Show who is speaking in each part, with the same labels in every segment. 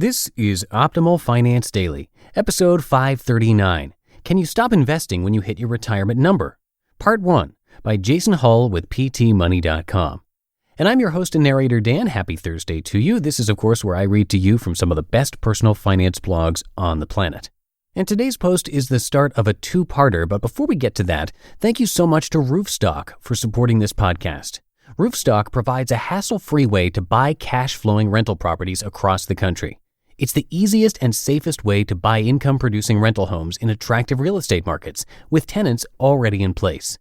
Speaker 1: This is Optimal Finance Daily, episode 539. Can you stop investing when you hit your retirement number? Part 1 by Jason Hull with PTMoney.com. And I'm your host and narrator, Dan. Happy Thursday to you. This is, of course, where I read to you from some of the best personal finance blogs on the planet. And today's post is the start of a two-parter, but before we get to that, thank you so much to Roofstock for supporting this podcast. Roofstock provides a hassle-free way to buy cash-flowing rental properties across the country. It's the easiest and safest way to buy income-producing rental homes in attractive real estate markets with tenants already in place.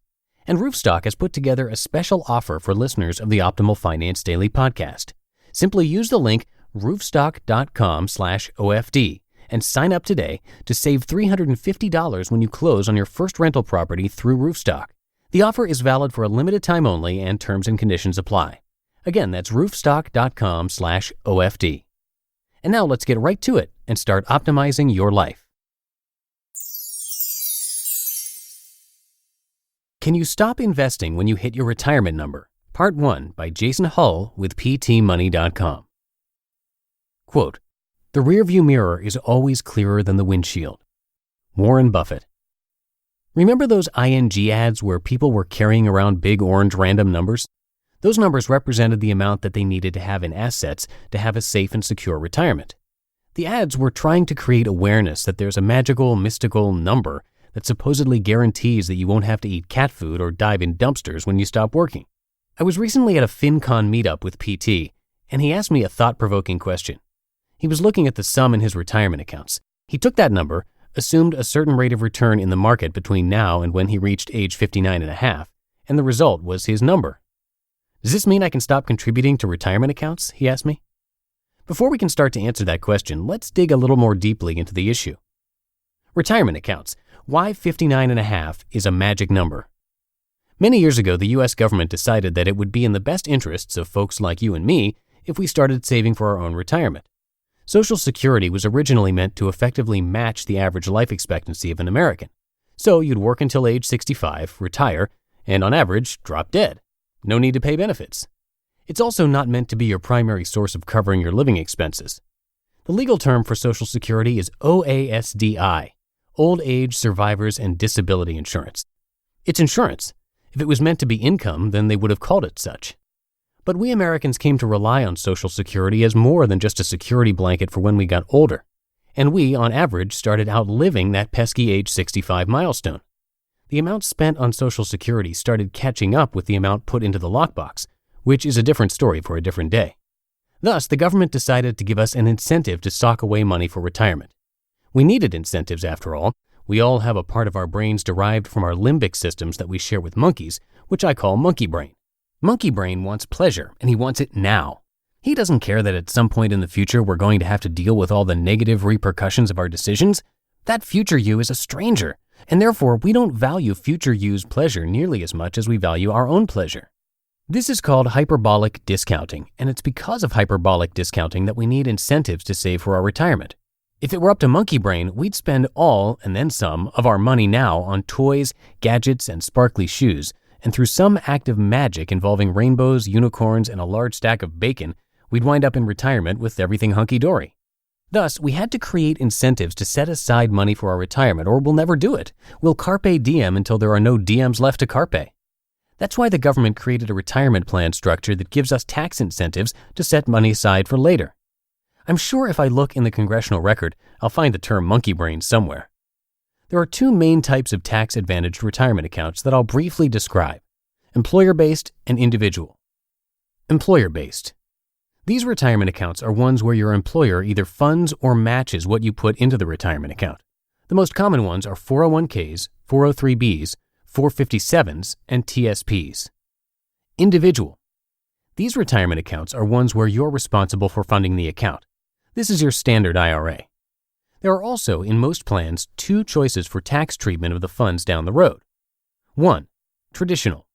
Speaker 1: And Roofstock has put together a special offer for listeners of the Optimal Finance Daily podcast. Simply use the link roofstock.com/OFD and sign up today to save $350 when you close on your first rental property through Roofstock. The offer is valid for a limited time only and terms and conditions apply. Again, that's roofstock.com/OFD. And now let's get right to it and start optimizing your life. Can you stop investing when you hit your retirement number? Part 1 by Jason Hull with PTMoney.com. Quote, "The rearview mirror is always clearer than the windshield." Warren Buffett. Remember those ING ads where people were carrying around big orange random numbers? Those numbers represented the amount that they needed to have in assets to have a safe and secure retirement. The ads were trying to create awareness that there's a magical, mystical number that supposedly guarantees that you won't have to eat cat food or dive in dumpsters when you stop working. I was recently at a FinCon meetup with PT, and he asked me a thought-provoking question. He was looking at the sum in his retirement accounts. He took that number, assumed a certain rate of return in the market between now and when he reached age 59 and a half, and the result was his number. "Does this mean I can stop contributing to retirement accounts?" he asked me. Before we can start to answer that question, let's dig a little more deeply into the issue. Retirement accounts. Why 59 and a half is a magic number? Many years ago, the U.S. government decided that it would be in the best interests of folks like you and me if we started saving for our own retirement. Social Security was originally meant to effectively match the average life expectancy of an American. So you'd work until age 65, retire, and on average, drop dead. No need to pay benefits. It's also not meant to be your primary source of covering your living expenses. The legal term for Social Security is OASDI, Old Age Survivors and Disability Insurance. It's insurance. If it was meant to be income, then they would have called it such. But we Americans came to rely on Social Security as more than just a security blanket for when we got older. And we, on average, started outliving that pesky age 65 milestone. The amount spent on Social Security started catching up with the amount put into the lockbox, which is a different story for a different day. Thus, the government decided to give us an incentive to sock away money for retirement. We needed incentives, after all. We all have a part of our brains derived from our limbic systems that we share with monkeys, which I call monkey brain. Monkey brain wants pleasure, and he wants it now. He doesn't care that at some point in the future we're going to have to deal with all the negative repercussions of our decisions. That future you is a stranger, and therefore we don't value future you's pleasure nearly as much as we value our own pleasure. This is called hyperbolic discounting, and it's because of hyperbolic discounting that we need incentives to save for our retirement. If it were up to monkey brain, we'd spend all, and then some, of our money now on toys, gadgets, and sparkly shoes, and through some act of magic involving rainbows, unicorns, and a large stack of bacon, we'd wind up in retirement with everything hunky-dory. Thus, we had to create incentives to set aside money for our retirement, or we'll never do it. We'll carpe diem until there are no diems left to carpe. That's why the government created a retirement plan structure that gives us tax incentives to set money aside for later. I'm sure if I look in the congressional record, I'll find the term monkey brain somewhere. There are two main types of tax-advantaged retirement accounts that I'll briefly describe: employer-based and individual. Employer-based. These retirement accounts are ones where your employer either funds or matches what you put into the retirement account. The most common ones are 401ks, 403bs, 457s, and TSPs. Individual. These retirement accounts are ones where you're responsible for funding the account. This is your standard IRA. There are also, in most plans, two choices for tax treatment of the funds down the road. 1. Traditional.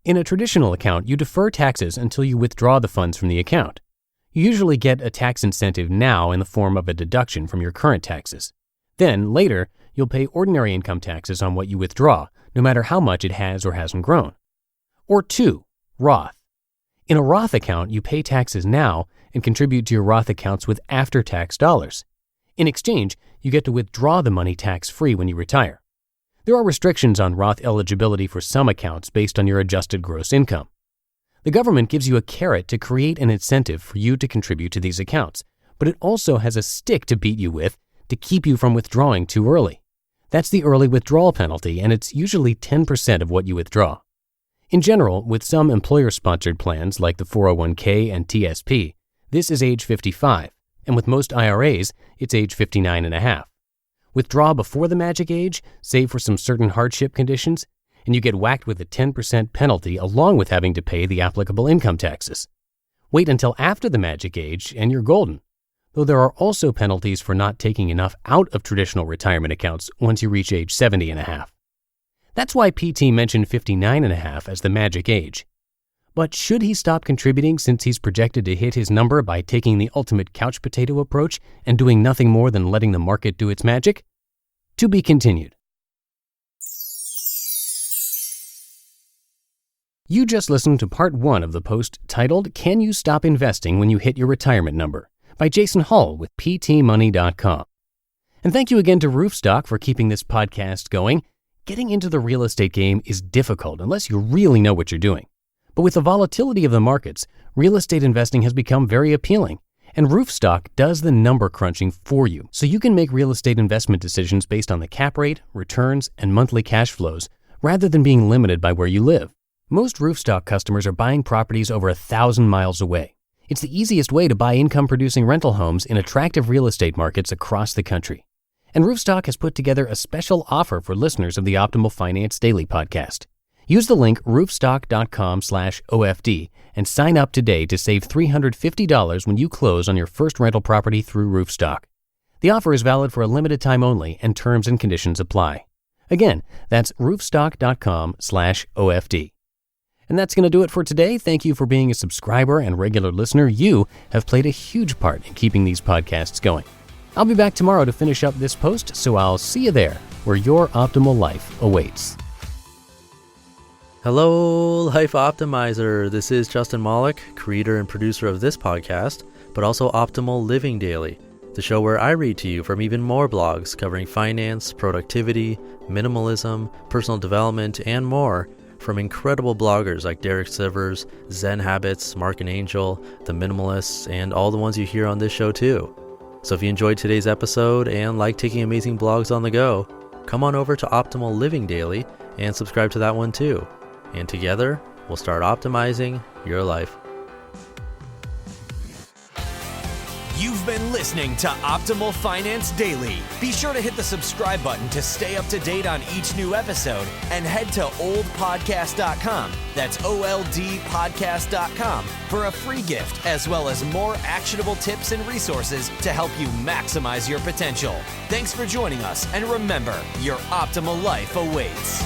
Speaker 1: In a traditional account, you defer taxes until you withdraw the funds from the account. You usually get a tax incentive now in the form of a deduction from your current taxes. Then, later, you'll pay ordinary income taxes on what you withdraw, no matter how much it has or hasn't grown. Or 2. Roth. In a Roth account, you pay taxes now and contribute to your Roth accounts with after-tax dollars. In exchange, you get to withdraw the money tax-free when you retire. There are restrictions on Roth eligibility for some accounts based on your adjusted gross income. The government gives you a carrot to create an incentive for you to contribute to these accounts, but it also has a stick to beat you with to keep you from withdrawing too early. That's the early withdrawal penalty, and it's usually 10% of what you withdraw. In general, with some employer-sponsored plans like the 401k and TSP, this is age 55, and with most IRAs, it's age 59 and a half. Withdraw before the magic age, save for some certain hardship conditions, and you get whacked with a 10% penalty along with having to pay the applicable income taxes. Wait until after the magic age and you're golden, though there are also penalties for not taking enough out of traditional retirement accounts once you reach age 70 and a half. That's why PT mentioned 59 and a half as the magic age. But should he stop contributing since he's projected to hit his number by taking the ultimate couch potato approach and doing nothing more than letting the market do its magic? To be continued. You just listened to part 1 of the post titled, "Can You Stop Investing When You Hit Your Retirement Number?" by Jason Hull with PTMoney.com. And thank you again to Roofstock for keeping this podcast going. Getting into the real estate game is difficult unless you really know what you're doing. But with the volatility of the markets, real estate investing has become very appealing, and Roofstock does the number crunching for you, so you can make real estate investment decisions based on the cap rate, returns, and monthly cash flows, rather than being limited by where you live. Most Roofstock customers are buying properties over 1,000 miles away. It's the easiest way to buy income-producing rental homes in attractive real estate markets across the country. And Roofstock has put together a special offer for listeners of the Optimal Finance Daily podcast. Use the link roofstock.com/OFD and sign up today to save $350 when you close on your first rental property through Roofstock. The offer is valid for a limited time only, and terms and conditions apply. Again, that's roofstock.com/OFD. And that's going to do it for today. Thank you for being a subscriber and regular listener. You have played a huge part in keeping these podcasts going. I'll be back tomorrow to finish up this post, so I'll see you there where your optimal life awaits.
Speaker 2: Hello, Life Optimizer. This is Justin Malik, creator and producer of this podcast, but also Optimal Living Daily, the show where I read to you from even more blogs covering finance, productivity, minimalism, personal development, and more from incredible bloggers like Derek Sivers, Zen Habits, Mark and Angel, The Minimalists, and all the ones you hear on this show too. So if you enjoyed today's episode and like taking amazing blogs on the go, come on over to Optimal Living Daily and subscribe to that one too. And together, we'll start optimizing your life.
Speaker 3: You've been listening to Optimal Finance Daily. Be sure to hit the subscribe button to stay up to date on each new episode and head to oldpodcast.com. That's OLDpodcast.com for a free gift as well as more actionable tips and resources to help you maximize your potential. Thanks for joining us, and remember, your optimal life awaits.